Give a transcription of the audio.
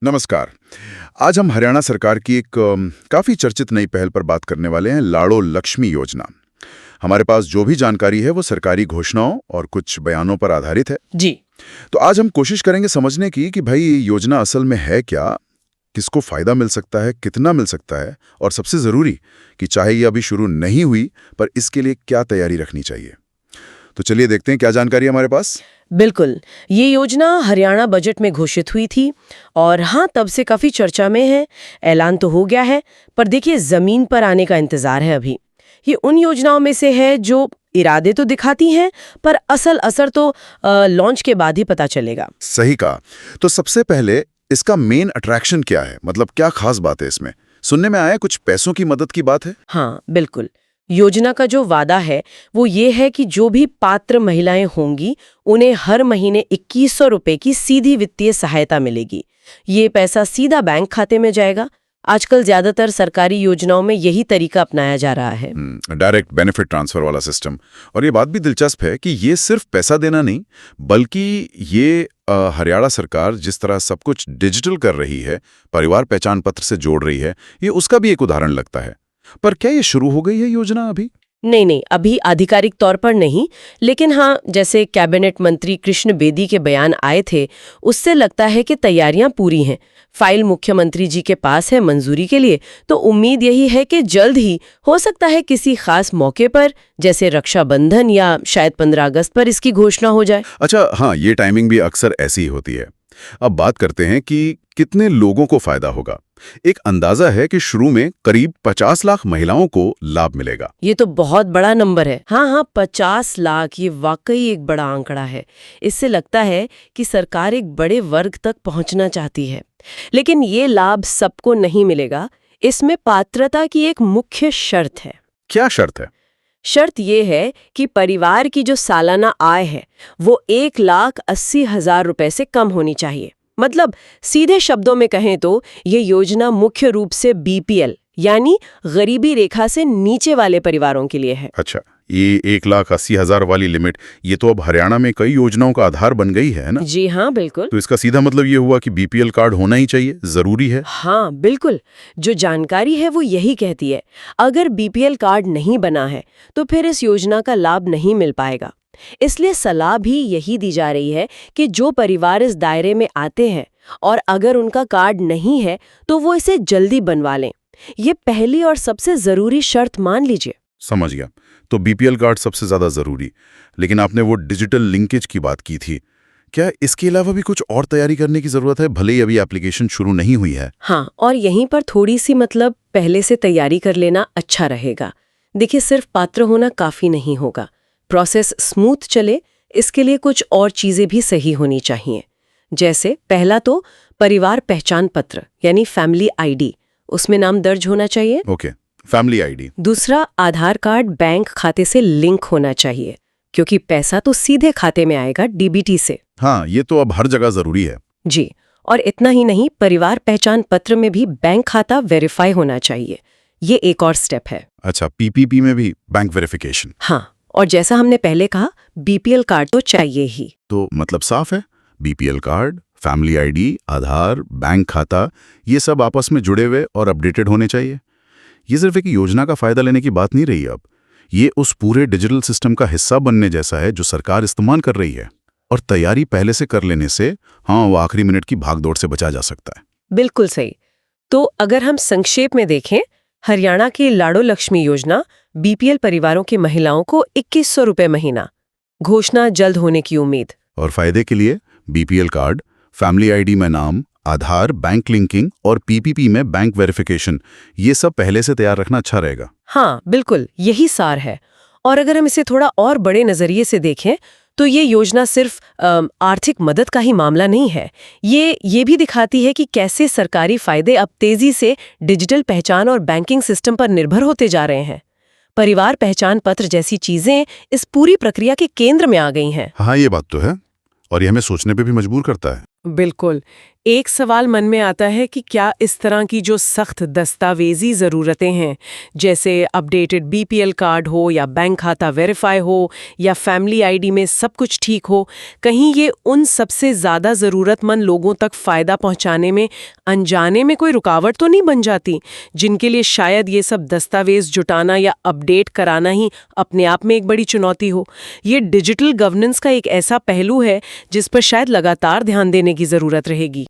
नमस्कार। आज हम हरियाणा सरकार की एक काफ़ी चर्चित नई पहल पर बात करने वाले हैं, लाड़ो लक्ष्मी योजना। हमारे पास जो भी जानकारी है वो सरकारी घोषणाओं और कुछ बयानों पर आधारित है। जी। तो आज हम कोशिश करेंगे समझने की कि भाई ये योजना असल में है क्या, किसको फ़ायदा मिल सकता है, कितना मिल सकता है, और सबसे ज़रूरी कि चाहे ये अभी शुरू नहीं हुई पर इसके लिए क्या तैयारी रखनी चाहिए। तो चलिए देखते हैं क्या जानकारी है हमारे पास। बिल्कुल। ये योजना हरियाणा बजट में घोषित हुई थी और हाँ, तब से काफ़ी चर्चा में है। ऐलान तो हो गया है, पर देखिए ज़मीन पर आने का इंतज़ार है अभी। ये उन योजनाओं में से है जो इरादे तो दिखाती हैं, पर असल असर तो लॉन्च के बाद ही पता चलेगा। सही कहा। तो सबसे पहले इसका मेन अट्रैक्शन क्या है, मतलब क्या खास बात है इसमें? सुनने में आया कुछ पैसों की मदद की बात है। हाँ, बिल्कुल। योजना का जो वादा है वो ये है कि जो भी पात्र महिलाएं होंगी उन्हें हर महीने 2100 रुपए की सीधी वित्तीय सहायता मिलेगी। ये पैसा सीधा बैंक खाते में जाएगा। आजकल ज्यादातर सरकारी योजनाओं में यही तरीका अपनाया जा रहा है। डायरेक्ट बेनिफिट ट्रांसफर वाला सिस्टम। और ये बात भी दिलचस्प है कि ये सिर्फ पैसा देना नहीं, बल्कि ये हरियाणा सरकार जिस तरह सब कुछ डिजिटल कर रही है, परिवार पहचान पत्र से जोड़ रही है, ये उसका भी एक उदाहरण लगता है। पर क्या ये शुरू हो गई है योजना अभी? नहीं, अभी आधिकारिक तौर पर नहीं, लेकिन हाँ, जैसे कैबिनेट मंत्री कृष्ण बेदी के बयान आए थे, उससे लगता है कि तैयारियां पूरी हैं। फाइल मुख्यमंत्री जी के पास है मंजूरी के लिए, तो उम्मीद यही है कि जल्द ही, हो सकता है किसी खास मौके पर, जैसे रक्षाबंधन या शायद 15 अगस्त पर इसकी घोषणा हो जाए। अच्छा, हाँ, ये टाइमिंग भी अक्सर ऐसी ही होती है। अब बात करते हैं कि कितने लोगों को फायदा होगा। एक अंदाजा है कि शुरू में करीब 50 लाख महिलाओं को लाभ मिलेगा। ये तो बहुत बड़ा नंबर है। हाँ, 50 लाख, ये वाकई एक बड़ा आंकड़ा है। इससे लगता है कि सरकार एक बड़े वर्ग तक पहुंचना चाहती है। लेकिन ये लाभ सबको नहीं मिलेगा। इसमें पात्रता की एक मुख्य शर्त है। क्या शर्त है? शर्त ये है कि परिवार की जो सालाना आय है वो 1,80,000 रुपए से कम होनी चाहिए। मतलब सीधे शब्दों में कहें तो ये योजना मुख्य रूप से बीपीएल यानी गरीबी रेखा से नीचे वाले परिवारों के लिए है। अच्छा, ये 1,80,000 वाली लिमिट, ये तो अब हरियाणा में कई योजनाओं का आधार बन गई है ना? जी हाँ, बिल्कुल। तो इसका सीधा मतलब ये हुआ कि बीपीएल कार्ड होना ही चाहिए, जरूरी है। हाँ, बिल्कुल। जो जानकारी है वो यही कहती है, अगर बीपीएल कार्ड नहीं बना है तो फिर इस योजना का लाभ नहीं मिल पाएगा। इसलिए सलाह भी यही दी जा रही है कि जो परिवार इस दायरे में आते हैं और अगर उनका कार्ड नहीं है तो वो इसे जल्दी बनवा लें। ये पहली और सबसे जरूरी शर्त मान लीजिए। समझ गया। तो बीपीएल कार्ड सबसे ज्यादा जरूरी। लेकिन आपने वो डिजिटल लिंकेज की बात की थी, क्या इसके अलावा भी कुछ और तैयारी करने की जरूरत है, भले ही अभी एप्लीकेशन शुरू नहीं हुई है? हाँ, और यहीं पर थोड़ी सी पहले से तैयारी कर लेना अच्छा रहेगा। देखिए, सिर्फ पात्र होना काफी नहीं होगा। प्रोसेस स्मूथ चले, इसके लिए कुछ और चीजें भी सही होनी चाहिए। जैसे पहला तो परिवार पहचान पत्र यानी फैमिली आईडी, उसमें नाम दर्ज होना चाहिए। Okay, family ID. दूसरा, आधार कार्ड बैंक खाते से लिंक होना चाहिए, क्योंकि पैसा तो सीधे खाते में आएगा डीबीटी से। हाँ, ये तो अब हर जगह जरूरी है। जी, और इतना ही नहीं, परिवार पहचान पत्र में भी बैंक खाता वेरीफाई होना चाहिए। ये एक और स्टेप है। अच्छा, पीपीपी में भी बैंक वेरिफिकेशन। हाँ, और जैसा हमने पहले कहा, बीपीएल कार्ड तो चाहिए ही। तो मतलब साफ है, बीपीएल कार्ड, फैमिली आईडी, आधार, बैंक खाता, ये सब आपस में जुड़े हुए और अपडेटेड होने चाहिए। ये सिर्फ एक योजना का फायदा लेने की बात नहीं रही अब, ये उस पूरे डिजिटल सिस्टम का हिस्सा बनने जैसा है जो सरकार इस्तेमाल कर रही है। और तैयारी पहले से कर लेने से हाँ, वो आखिरी मिनट की भागदौड़ से बचा जा सकता है। बिल्कुल सही। तो अगर हम संक्षेप में देखें, हरियाणा की लाड़ो लक्ष्मी योजना बीपीएल परिवारों की महिलाओं को 2100 रुपए महीना, घोषणा जल्द होने की उम्मीद। और फायदे के लिए बीपीएल कार्ड, फैमिली आईडी में नाम, आधार, बैंक लिंकिंग और पीपीपी में बैंक वेरिफिकेशन, ये सब पहले से तैयार रखना अच्छा रहेगा। हाँ, बिल्कुल, यही सार है। और अगर हम इसे थोड़ा और बड़े नजरिए से देखें तो ये योजना सिर्फ आर्थिक मदद का ही मामला नहीं है। ये भी दिखाती है कि कैसे सरकारी फायदे अब तेजी से डिजिटल पहचान और बैंकिंग सिस्टम पर निर्भर होते जा रहे हैं। परिवार पहचान पत्र जैसी चीजें इस पूरी प्रक्रिया के केंद्र में आ गई हैं। हाँ, ये बात तो है, और ये हमें सोचने पे भी मजबूर करता है। बिल्कुल। एक सवाल मन में आता है कि क्या इस तरह की जो सख्त दस्तावेजी ज़रूरतें हैं, जैसे अपडेटेड बीपीएल कार्ड हो या बैंक खाता वेरीफाई हो या फैमिली आईडी में सब कुछ ठीक हो, कहीं ये उन सबसे ज़्यादा ज़रूरतमंद लोगों तक फ़ायदा पहुंचाने में अनजाने में कोई रुकावट तो नहीं बन जाती, जिनके लिए शायद ये सब दस्तावेज जुटाना या अपडेट कराना ही अपने आप में एक बड़ी चुनौती हो। ये डिजिटल गवर्नेंस का एक ऐसा पहलू है जिस पर शायद लगातार ध्यान देने की ज़रूरत रहेगी।